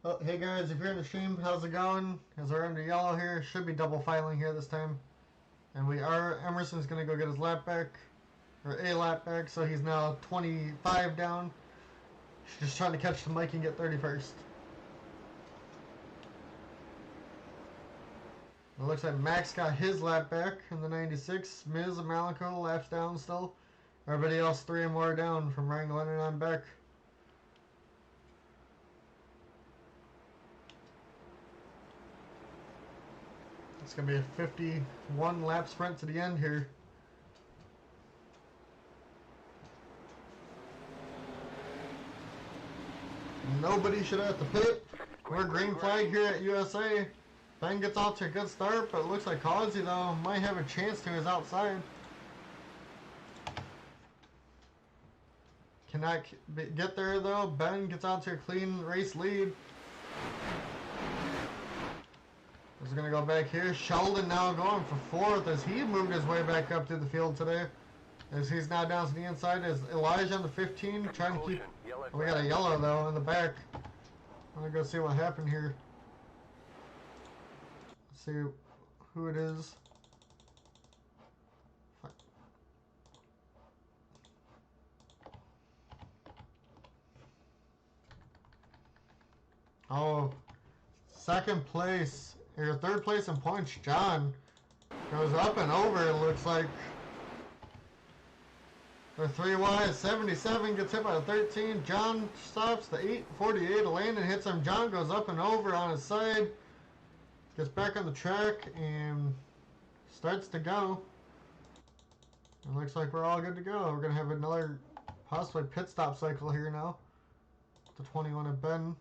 Oh, hey guys, if you're in the stream, how's it going? As we're under yellow here, should be double filing here this time. And we are, Emerson's going to go get his lap back, or a lap back, so he's now 25 down. He's just trying to catch the mic and get 31st. It looks like Max got his lap back in the 96. Miz and Malico laps down still. Everybody else 3 or more down from Brian Glennon on back. It's going to be a 51 lap sprint to the end here. Nobody should have to pit. We're green flag here at USA. Ben gets off to a good start, but it looks like Causey, though, might have a chance to his outside. Cannot get there, though. Ben gets out to a clean race lead. He's going to go back here. Sheldon now going for 4th as he moved his way back up to the field today. As he's now down to the inside as Elijah on the 15 trying to keep... Oh, we got a yellow, though, in the back. I'm going to go see what happened here. See who it is. Oh, second place, or third place in points, John goes up and over, it looks like. The 3 wide, 77 gets hit by the 13. John stops the 848. Landen hits him. John goes up and over on his side. Gets back on the track and starts to go. It looks like we're all good to go. We're going to have another possibly pit stop cycle here now. The 21 of Ben.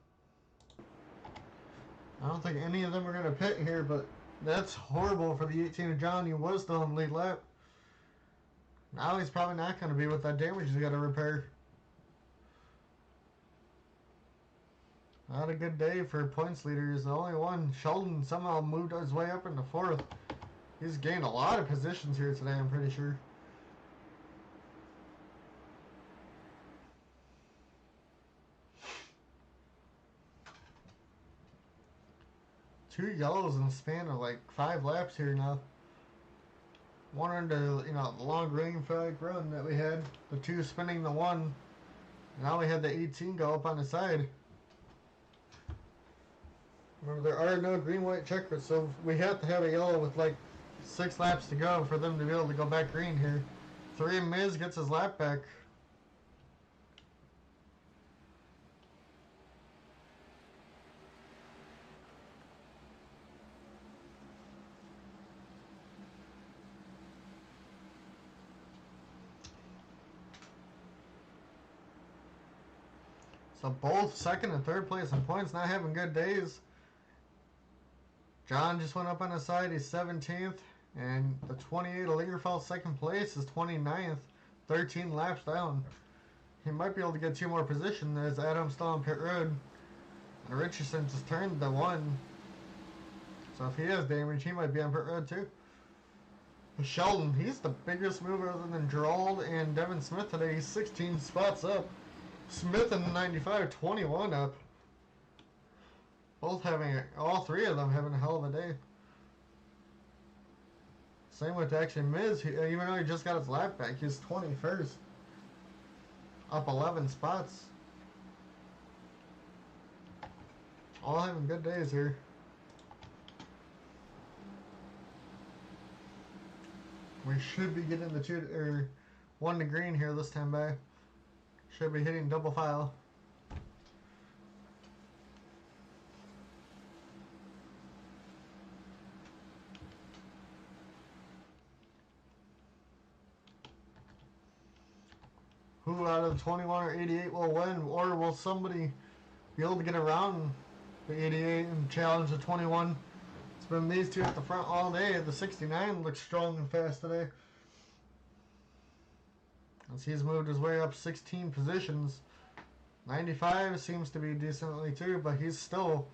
I don't think any of them are going to pit here, but that's horrible for the 18 of John. He was still on the lead lap. Now he's probably not going to be with that damage he's got to repair. Not a good day for points leaders. The only one, Sheldon, somehow moved his way up into 4th. He's gained a lot of positions here today, I'm pretty sure. Two yellows in the span of like 5 laps here now. One into, you know, the long green flag run that we had. The 2 spinning the 1. Now we had the 18 go up on the side. Remember, there are no green-white checkers, so we have to have a yellow with like 6 laps to go for them to be able to go back green here. 3 Miz gets his lap back. So both second and third place in points not having good days. John just went up on his side, he's 17th, and the 28 of Lingerfelt second place is 29th, 13 laps down. He might be able to get 2 more positions as Adam's still on pit road. And Ritchison just turned the 1. So if he has damage, he might be on pit road too. Sheldon, he's the biggest mover other than Gerald and Devin Smith today. He's 16 spots up. Smith in the 95, 21 up. Both having, all 3 of them having a hell of a day. Same with actually Miz, even though he just got his lap back, he's 21st. Up 11 spots. All having good days here. We should be getting the 1 to green here this time by. Should be hitting double file. Who out of the 21 or 88 will win, or will somebody be able to get around the 88 and challenge the 21? It's been these 2 at the front all day. The 69 looks strong and fast today. As he's moved his way up 16 positions. 95 seems to be decently too, but he's still,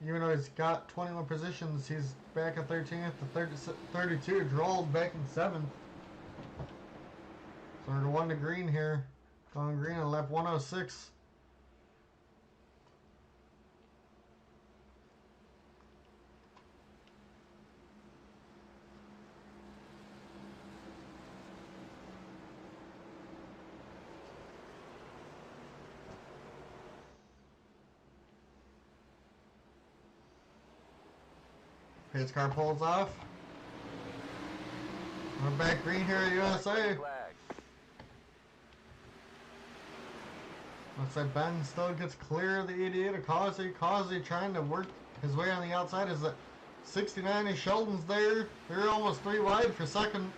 even though he's got 21 positions, he's back at 13th to 32, Drolled back in 7th. So we're 1 to green here. Going green on lap 106. Pace car pulls off. We're back green here at USA. Looks like Ben still gets clear of the 88 of Causey. Causey trying to work his way on the outside. Is that 69 is Sheldon's there. They're almost 3 wide for second.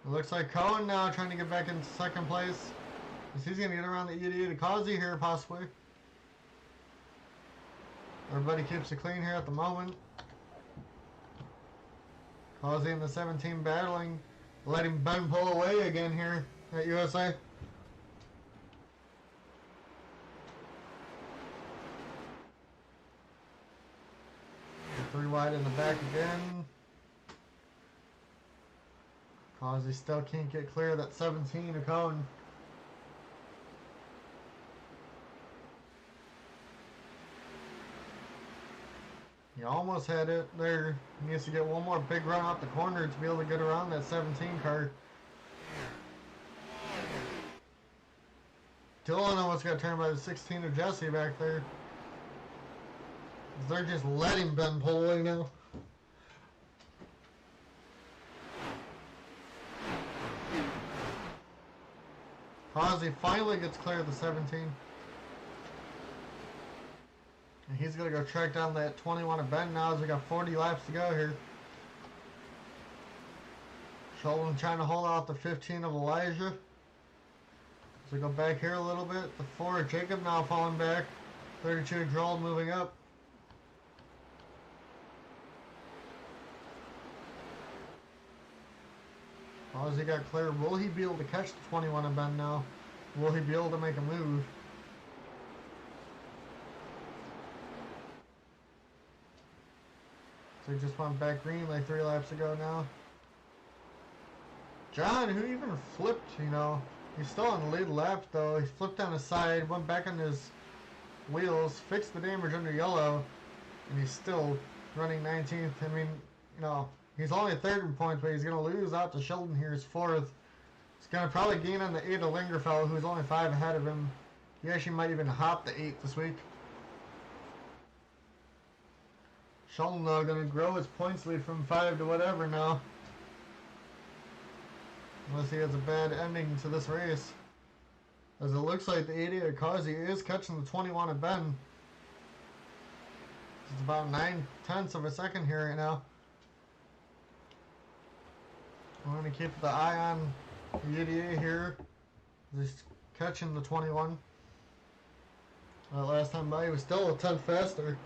It looks like Coen now trying to get back into second place. He's going to get around the 88 of Causey here possibly. Everybody keeps it clean here at the moment. Causey and the 17 battling. Letting Ben pull away again here at USA. 3 wide in the back again. Causey still can't get clear of that 17 of Coen. He almost had it there. He needs to get one more big run off the corner to be able to get around that 17 car. Dylan almost got turned by the 16 of Jesse back there. They're just letting Ben pull away now. Causey finally gets clear of the 17. And he's going to go track down that 21 of Ben now as we got 40 laps to go here. Sheldon trying to hold out the 15 of Elijah. So we go back here a little bit. The 4 of Jacob now falling back. 32 of Gerald moving up. Causey got clear. Will he be able to catch the 21 of Ben now? Will he be able to make a move? So he just went back green like 3 laps ago now. John, who even flipped, you know. He's still on the lead lap though. He flipped on his side, went back on his wheels, fixed the damage under yellow, and he's still running 19th. I mean, you know, he's only 3rd in points, but he's going to lose out to Sheldon here. He's 4th. He's going to probably gain on the 8 of Lingerfelt, who's only 5 ahead of him. He actually might even hop the 8 this week. Sheldon though going to grow his points lead from 5 to whatever now. Unless he has a bad ending to this race. As it looks like the 80 of Causey is catching the 21 of Ben. It's about 9/10 of a second here right now. I'm going to keep the eye on the 88 here. He's catching the 21. Last time by he was still a 10th faster.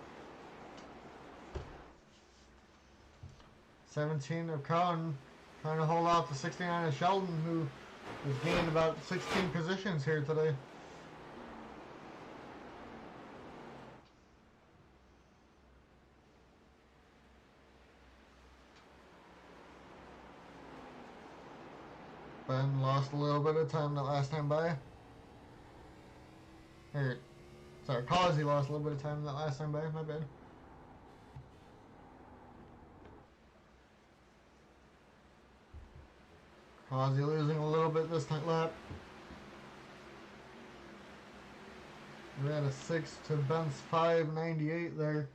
17 of Coen trying to hold off the 69 of Sheldon, who has gained about 16 positions here today. Ben lost a little bit of time that last time by. Sorry, Causey lost a little bit of time that last time by, my bad. Causey losing a little bit this time lap. We're at a 6 to Ben's 5.98 there.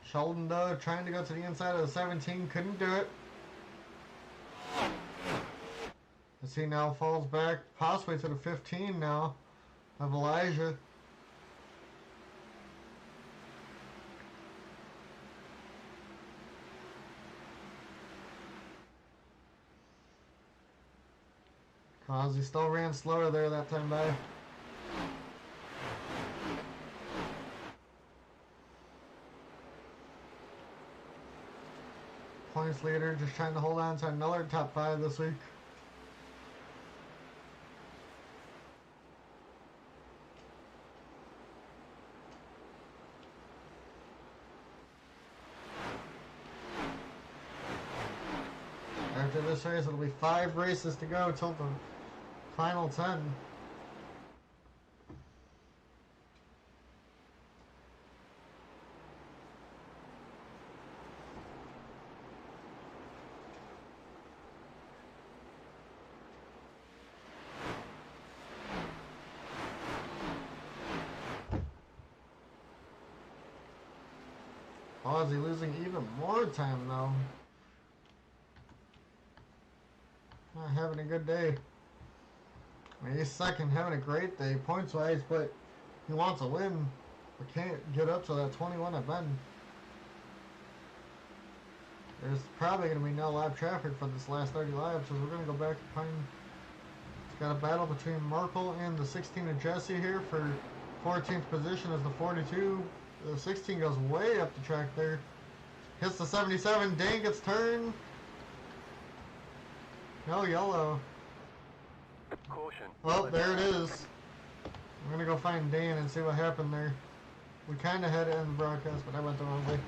Sheldon though trying to go to the inside of the 17, couldn't do it. As he now falls back possibly to the 15 now of Elijah. Causey still ran slower there that time by. Points leader just trying to hold on to another top 5 this week. after this race, it'll be 5 races to go till the final 10. Causey losing even more time though. Not having a good day. I mean, he's second, having a great day points wise, but he wants a win. But can't get up to that 21 at Ben. There's probably going to be no lap traffic for this last 30 laps, so we're going to go back and find. It's got a battle between Markel and the 16 of Jesse here for 14th position as the 42. The 16 goes way up the track there. Hits the 77. Dan gets turned. No yellow. Caution. Well, there it is. I'm going to go find Dan and see what happened there. We kind of had it in the broadcast, but I went the wrong way.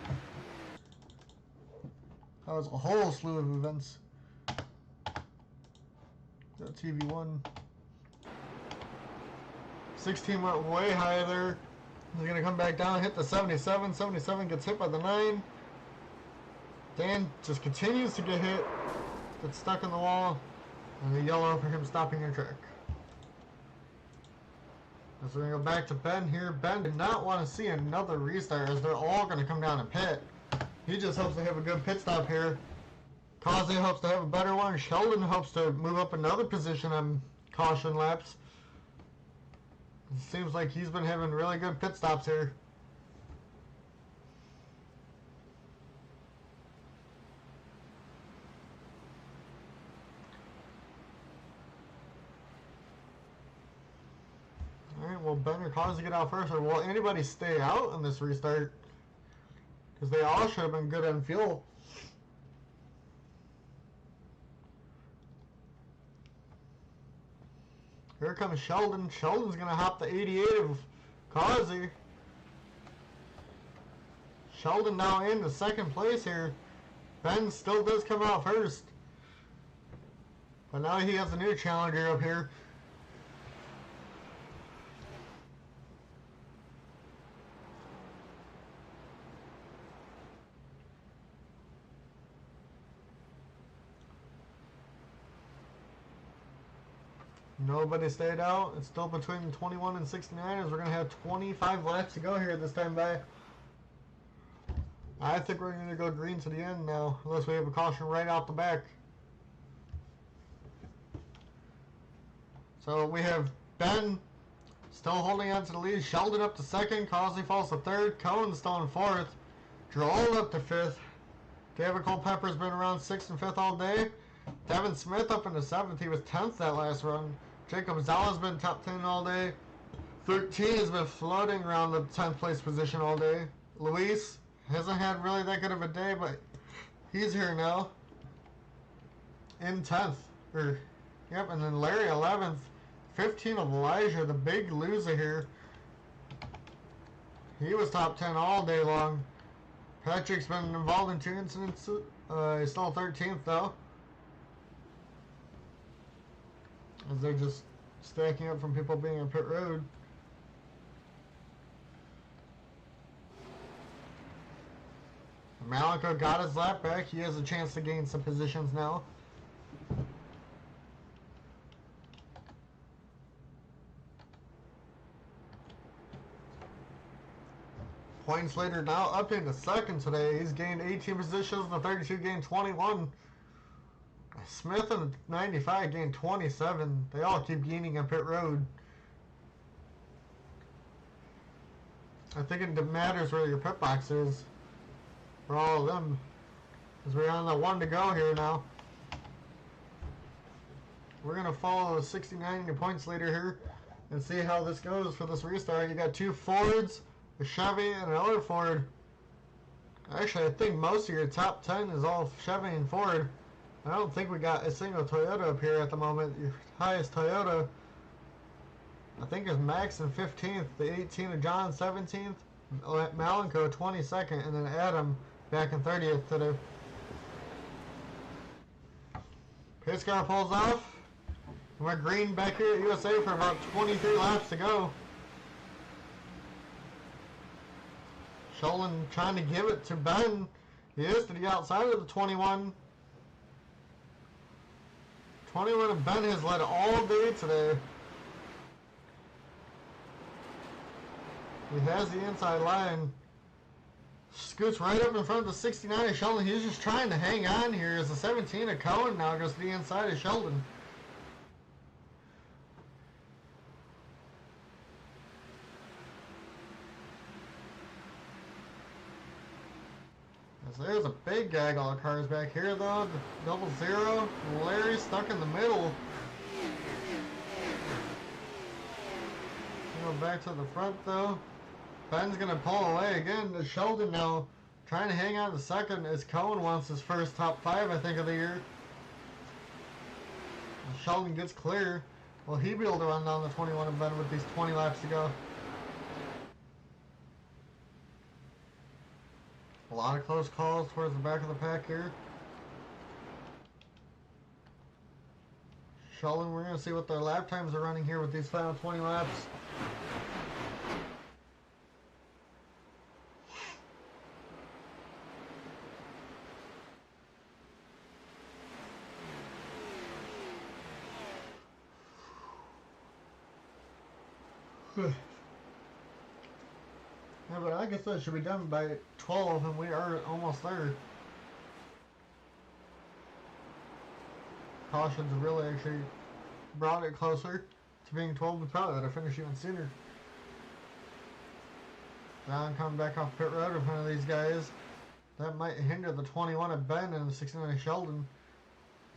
That was a whole slew of events. Got TV1. 16 went way high there. He's going to come back down, hit the 77. 77 gets hit by the 9. Dan just continues to get hit. Gets stuck in the wall. And the yellow for him stopping your track. So we're going to go back to Ben here. Ben did not want to see another restart as they're all going to come down and pit. He just hopes to have a good pit stop here. Causey hopes to have a better one. Sheldon hopes to move up another position on caution laps. It seems like he's been having really good pit stops here. Alright, will Ben or Causey get out first, or will anybody stay out in this restart? Because they all should have been good on fuel. Here comes Sheldon. Sheldon's going to hop the 88 of Causey. Sheldon now into second place here. Ben still does come out first. But now he has a new challenger up here. Nobody stayed out. It's still between 21 and 69 as we're going to have 25 laps to go here this time by. I think we're going to go green to the end now, unless we have a caution right out the back. So we have Ben still holding on to the lead. Sheldon up to second. Causey falls to third. Coen still in fourth. Gerald up to fifth. David Culpepper's been around 6th and 5th all day. Devin Smith up in the 7th. He was 10th that last run. Jacob Szala's been top 10 all day. 13 has been floating around the 10th place position all day. Luis hasn't had really that good of a day, but he's here now. In 10th. Yep, and then Larry 11th. 15 of Elijah, the big loser here. He was top 10 all day long. Patrick's been involved in 2 incidents. He's still 13th though. As they're just stacking up from people being on pit road. Markel got his lap back. He has a chance to gain some positions now. Points later now up into second today. He's gained 18 positions. The 32 gained 21. Smith and the 95 gained 27. They all keep gaining on pit road. I think it matters where your pit box is for all of them. Because we're on the 1 to go here now. We're going to follow the 69 points leader here and see how this goes for this restart. You got 2 Fords, a Chevy, and another Ford. Actually, I think most of your top 10 is all Chevy and Ford. I don't think we got a single Toyota up here at the moment. Your highest Toyota, I think, is Max in 15th. The 18 of John 17th. Malenko 22nd. And then Adam back in 30th today. Pace car pulls off. We're green back here at USA for about 23 laps to go. Sheldon trying to give it to Ben. He is to the outside of the 21. 21 and Ben has led all day today. He has the inside line. Scoots right up in front of the 69 of Sheldon. He's just trying to hang on here as the 17 of Coen now goes to the inside of Sheldon. As there's a big gaggle of cars back here though. The 00. Larry stuck in the middle. Go back to the front though. Ben's going to pull away again to Sheldon now. Trying to hang on to second as Coen wants his first top 5, I think, of the year. Sheldon gets clear. Will he be able to run down the 21 of Ben with these 20 laps to go? A lot of close calls towards the back of the pack here. Sheldon, we're going to see what their lap times are running here with these final 20 laps. Yeah, but I guess that should be done by 12, and we are almost there. Cautions have really actually brought it closer to being 12. We probably ought to finish even sooner. John coming back off pit road with one of these guys. That might hinder the 21 of Ben and the 69 of Sheldon.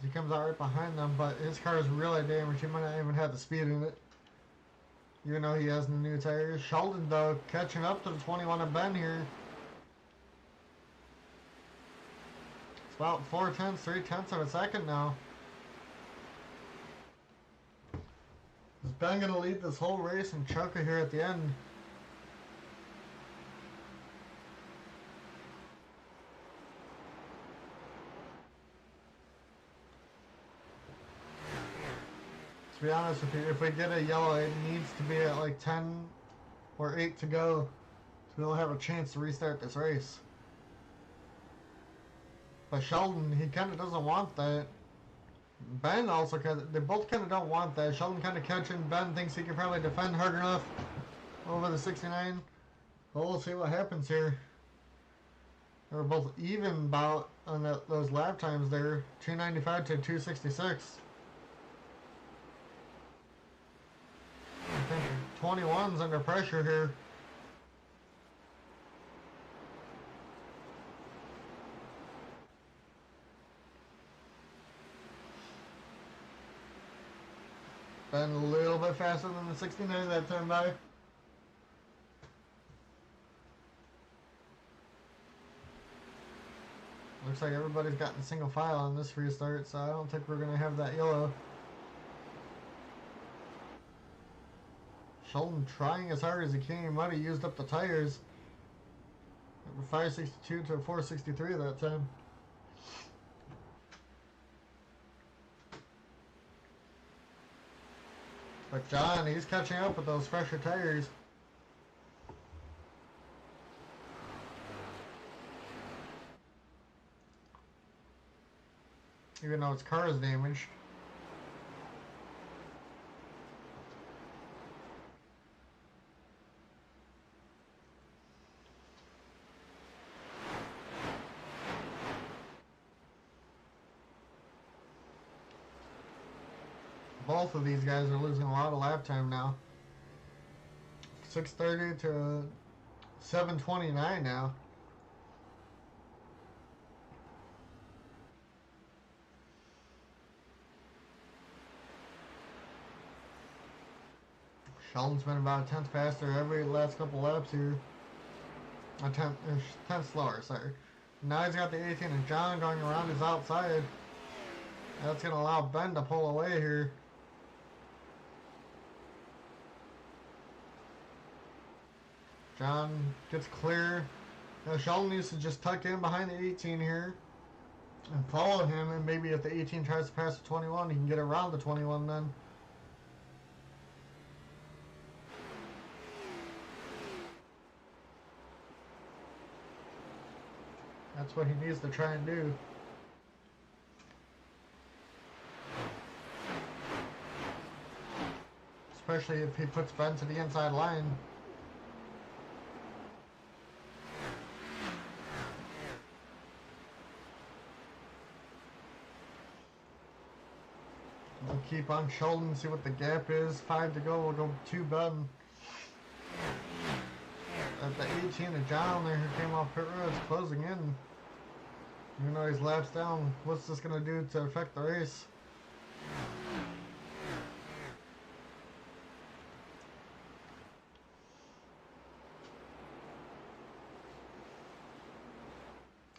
He comes out right behind them, but his car is really damaged. He might not even have the speed in it, even though he has the new tires. Sheldon, though, catching up to the 21 of Ben here. It's about 3/10 of a second now. Is Ben going to lead this whole race and choke it here at the end? To be honest with you, if we get a yellow, it needs to be at like 10 or 8 to go, so we'll have a chance to restart this race. But Sheldon, he kind of doesn't want that. Ben also they both kind of don't want that. Sheldon kind of catching. Ben thinks he can probably defend hard enough over the 69. Well, we'll see what happens here. They were both even about on those lap times there, 295 to 266. I think 21's under pressure here. Ben a little bit faster than the 69 that time by. Looks like everybody's gotten single file on this restart, so I don't think we're going to have that yellow. Sheldon trying as hard as he can. He might have used up the tires. 562 to 463 that time. But John, he's catching up with those fresher tires. Even though his car is damaged. Both of these guys are losing a lot of lap time now. 630 to 729 now. Sheldon's been about a tenth faster every last couple laps here. A tenth slower, sorry. Now he's got the 18 and John going around his outside. That's going to allow Ben to pull away here. John gets clear. Now Sheldon needs to just tuck in behind the 18 here. and follow him, and maybe if the 18 tries to pass the 21, he can get around the 21 then. That's what he needs to try and do. Especially if he puts Ben to the inside line. We'll keep on Sheldon, see what the gap is. 5 to go, we'll go 2 Ben. At the 18 of John there, who came off pit road, is closing in. Even though he's laps down, what's this going to do to affect the race?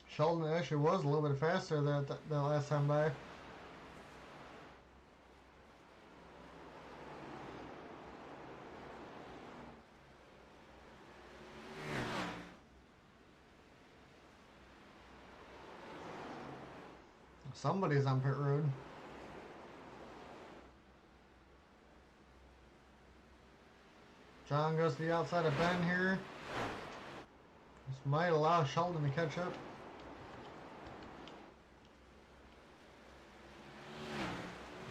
Sheldon actually was a little bit faster than the last time by. Somebody's on pit road. John goes to the outside of Ben here. This might allow Sheldon to catch up.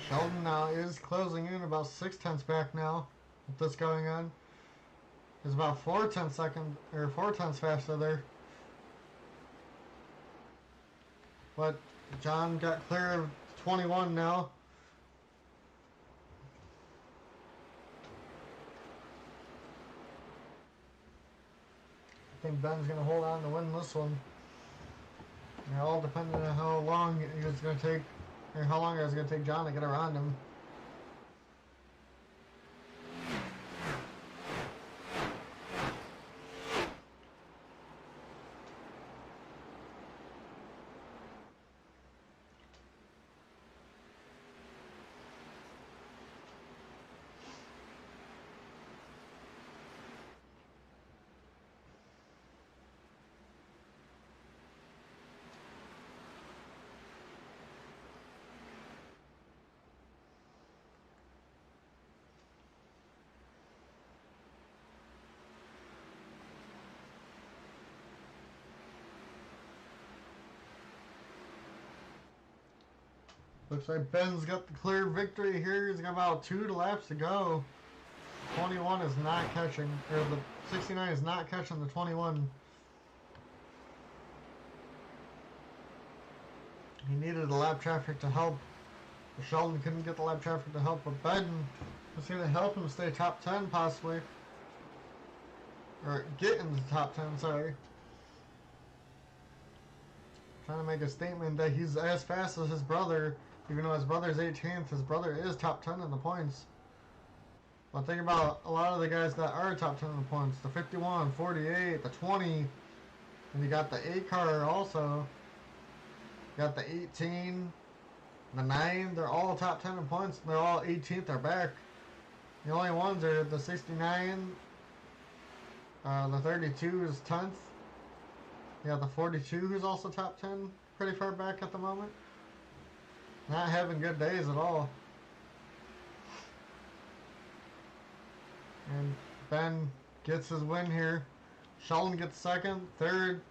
Sheldon now is closing in about 6/10 back now with this going on. He's about 4/10 faster there. But John got clear of 21 now. I think Ben's going to hold on to win this one. It all depending on how long he was going to take, or how long it was going to take John to get around him. Looks like Ben's got the clear victory here. He's got about 2 laps to go. 21 is not catching, or the 69 is not catching the 21. He needed the lap traffic to help. Sheldon couldn't get the lap traffic to help, but Ben was going to help him stay top 10 possibly. Or get into the top 10, sorry. Trying to make a statement that he's as fast as his brother. Even though his brother's 18th, his brother is top 10 in the points. But think about a lot of the guys that are top 10 in the points. The 51, 48, the 20. And you got the 8 car also. You got the 18, the 9. They're all top 10 in points. They're all 18th or back. The only ones are the 69. The 32 is 10th. You got the 42 who's also top 10. Pretty far back at the moment. Not having good days at all. And Ben gets his win here. Sheldon gets second. Third,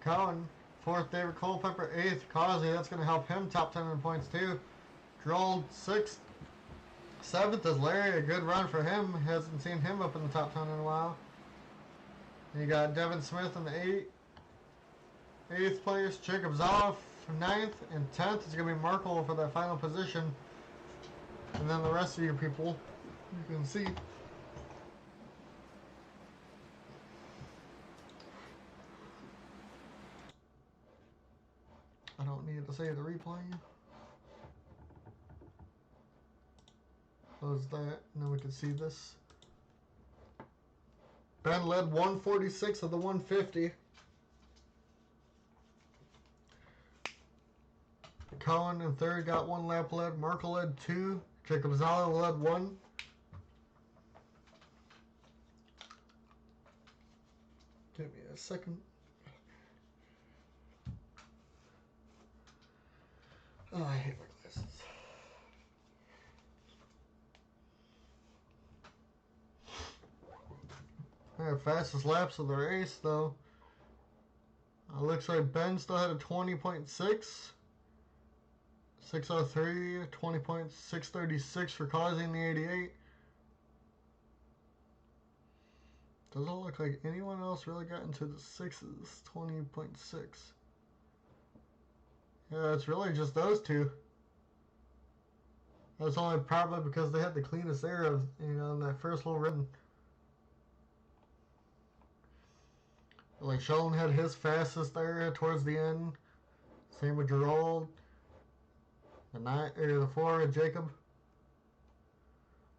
Coen. Fourth, David Culpepper. Eighth, Causey. That's going to help him top 10 in points too. Gerald sixth. Seventh is Larry. A good run for him. Hasn't seen him up in the top 10 in a while. And you got Devin Smith in the eighth place. Jacob Szala 9th, and 10th is going to be Markel for that final position. And then the rest of your people, you can see. I don't need to say the replay. Close that, and then we can see this. Ben led 146 of the 150. Coen in third got 1 lap led. Markel led 2. Jacob Szala led 1. Give me a second. Oh, I hate my glasses. Alright, fastest laps of the race, though. Looks like Ben still had a 20.6. 603, 20.636 for causing the 88. Doesn't look like anyone else really got into the sixes. 20.6. Yeah, it's really just those two. That's only probably because they had the cleanest air of, you know, in that first little run. Like Sheldon had his fastest there towards the end. Same with Gerald. The 4 with Jacob.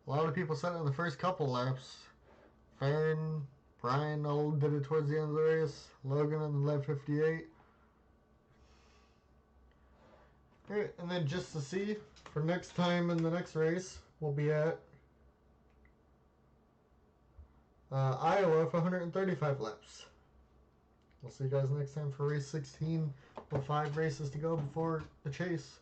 A lot of people said it in the first couple laps. Faron, Brian did it towards the end of the race. Logan on the lap 58. Alright, and then just to see for next time in the next race, we'll be at Iowa for 135 laps. We'll see you guys next time for race 16 with 5 races to go before the chase.